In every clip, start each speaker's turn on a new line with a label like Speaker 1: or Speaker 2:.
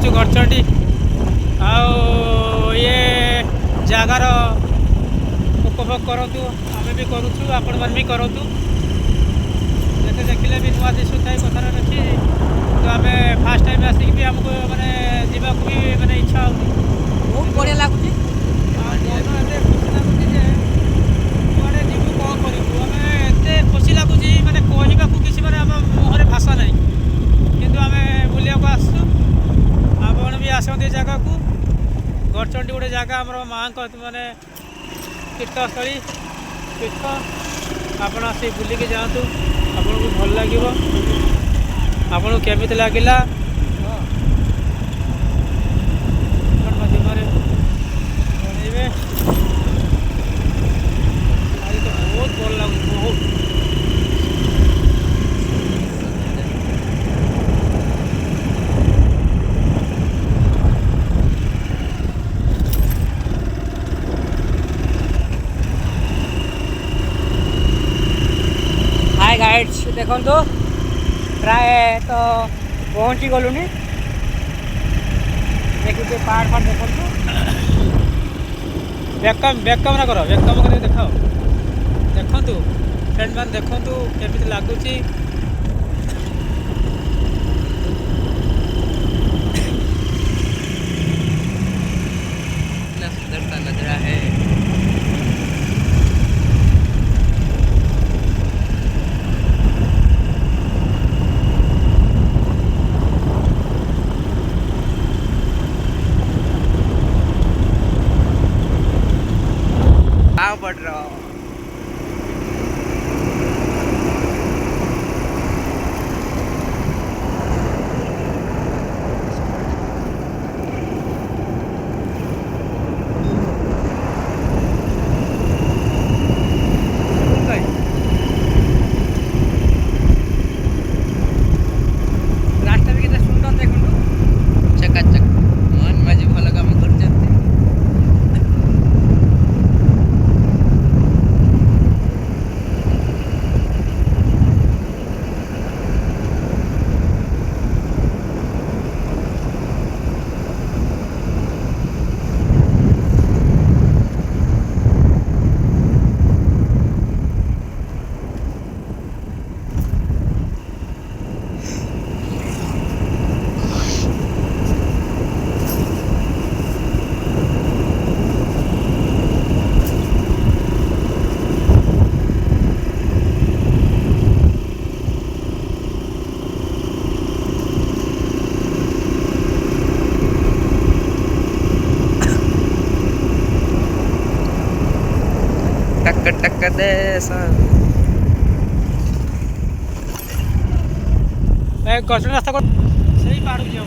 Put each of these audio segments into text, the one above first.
Speaker 1: जाऊँ गड़चंडी ये जगार उपभोग करूँ आम भी करुचु आपण मैंने भी करूँ जिते देखिले भी नुआ दिशु थाई कथार अच्छी तो आम फास्ट टाइम आसिक भी आमको मैंने जावाक भी मैंने इच्छा हो
Speaker 2: बहुत बढ़िया लगुच
Speaker 1: खुशी लगुच जुँ कौन करूँ आम एत खुशी लगुच मैंने कहवाक किसी मैंने आम मुहर भाषा ना कि आम बुलिया आसु आपण भी आसती जगह को गड़चंडी गोटे जगह आम माँ मानने तीर्थस्थली तीर्थ आपण आस बुलिकी जातु आपन को भल लगे आपन केमी लगिला माध्यम जनइबे आज तो बहुत भल लगे बहुत
Speaker 2: गाइड्स देखो प्राय तो पहुँची गलुनी देखुचे पहाड़ फाड़ देखो
Speaker 1: बैक कैमेरा कर बैक कैमेरा कर देखाओ देखु फ्रेंड मैन देखु केमी लगुच
Speaker 2: सुंदरता लग रहा है। पड़ रहा रास्ता भी कितना सुंदर देखो चकाचक मन मजे भल काम कर टक टक दे
Speaker 1: गड़चंडी रास्ता से पहाड़ को जाओ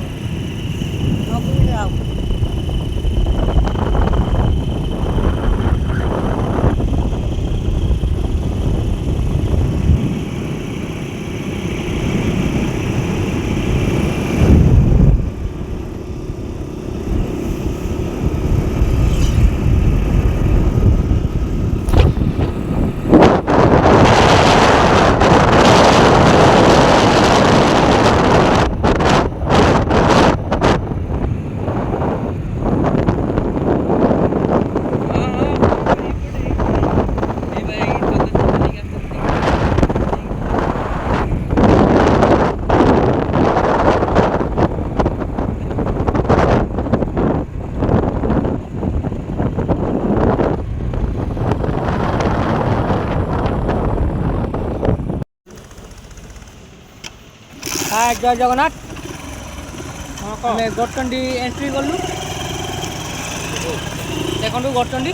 Speaker 2: जय जगन्नाथ गड़चंडी एंट्री गलु देखो गड़चंडी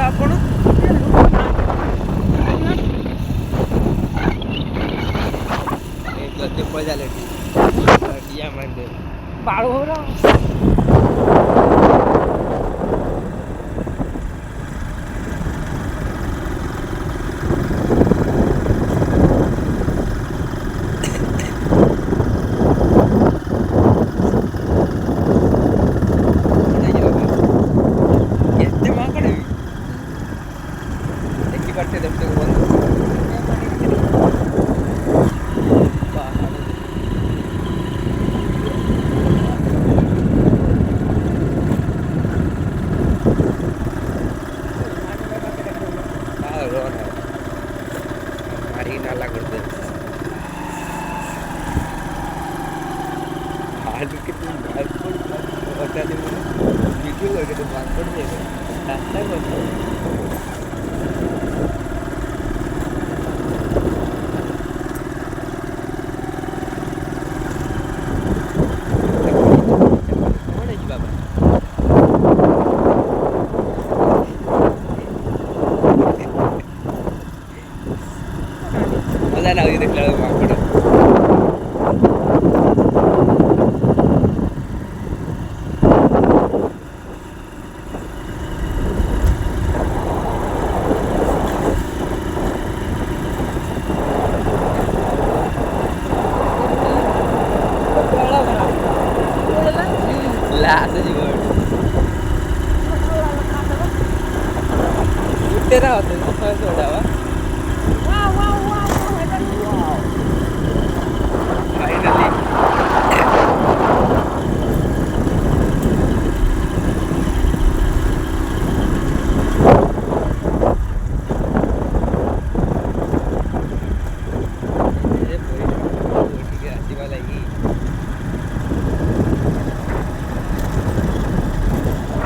Speaker 2: ଆପଣ ଯଦି ପଇସାଲେ ଡିଆ ମାରିଦେ
Speaker 1: ବାଳୁ ହଉର
Speaker 2: କେତେ ମାଙ୍କଡ଼ ବି ଦେଖିପାରୁଥିବେ ଦର୍ଶକ ବନ୍ଧୁ मारी नाला करते आज कितनी बता दे वीडियो करके तो बात कर देगा रास्ता बता मजा लागे देखला माकड़ लास जीवन तेरा होता है थोड़ा फाइनली आसवा लगी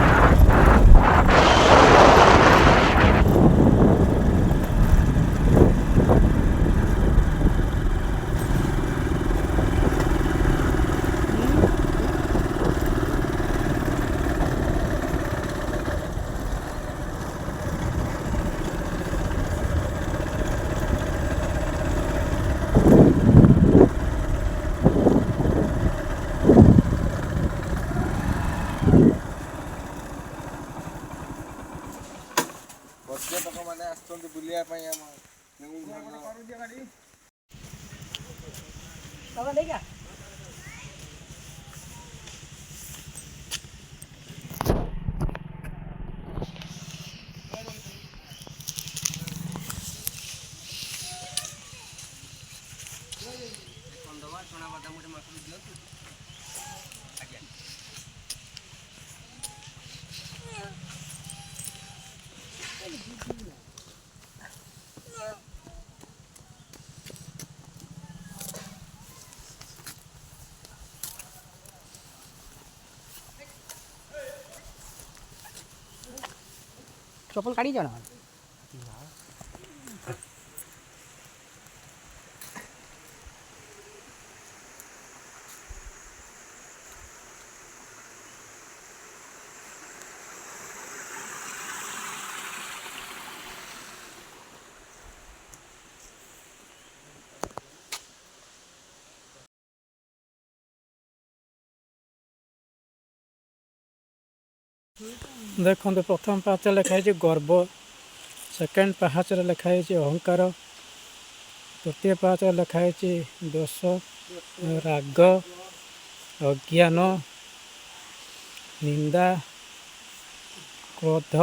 Speaker 2: पर्यटक मैंने आसुँच बुलाया
Speaker 1: चप्पल काढ़ी जाना देखो प्रथम पाहाच लिखाई गर्व सेकेंड पाहाच लिखाई अहंकार तृतीय पाहाच लिखाई दोष राग अज्ञान निंदा क्रोध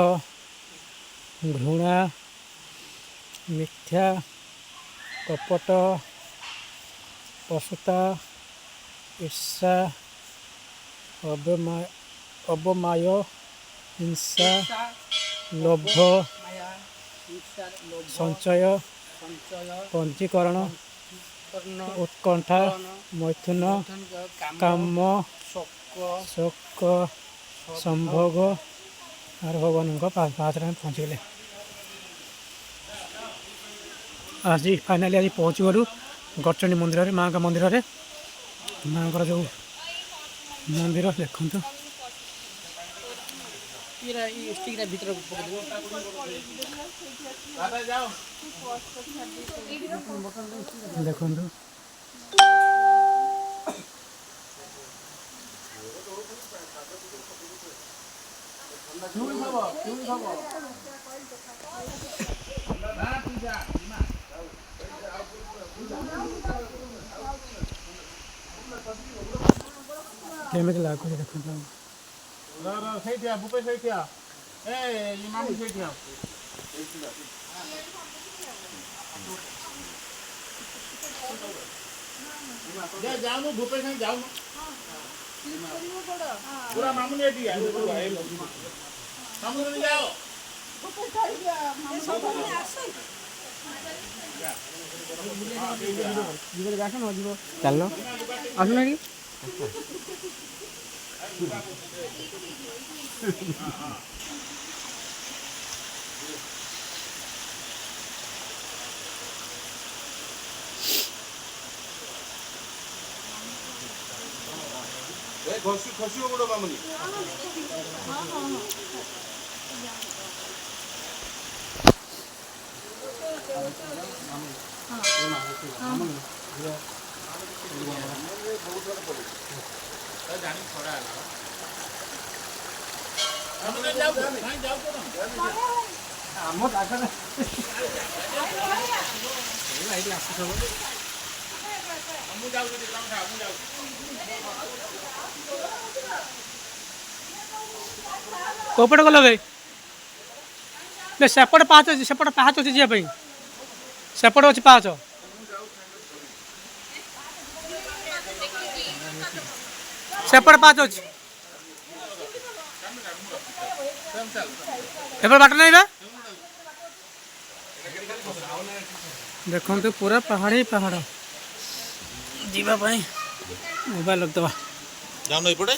Speaker 1: घृणा मिथ्या कपट पशुता ईर्षा अवमाय हिंसा लोभ संचय पंजीकरण उत्कंठा मैथुन काम शोक संभोग आर भगवान पाँच पहुँच गले आज फाइनाली आज पहुँची गलु गड़चंडी मंदिर माँ का मंदिर माँ जो मंदिर देखु ଏରା ଇ ଷ୍ଟିକଟା ଭିତରେ ପକେଇଦେବ। ଦେଖନ୍ତୁ କେମିତି ଲାଗୁଛି ଦେଖନ୍ତୁ।
Speaker 3: ସେଇଠିଆ ଭୂପେଶ ସେଇଠିଆ ଏ ମାମୁ ସେଇଠିଆ ଯାଉନୁ ଭୂପେଶ ଯାଉନୁ ପୁରା ମାମୁନି ଏଠି ମାମୁନି ଯାଅ
Speaker 2: ଚାଲ
Speaker 1: ଆସୁନା କି
Speaker 3: ଖସିବ ଗୋଡ଼ ମାମୁନି
Speaker 1: କୋପଟେ ଗଲ ଭାଇ ସେପଟେ ପାହାଚ ଅଛି ସେପଟେ ପାହାଚ ଅଛି ଯିବା ପାଇଁ ସେପଟେ ଅଛି ପାହାଚ ସେପଟେ ପାହାଚ ଅଛି ଏପଟେ ବାଟ ନାହିଁ ବା ଦେଖନ୍ତୁ ପୁରା ପାହାଡ଼ ହିଁ ପାହାଡ଼ ଯିବା ପାଇଁ ମୋବାଇଲ ରଖିଦେବା
Speaker 3: ଯାଉନ ଏପଟେ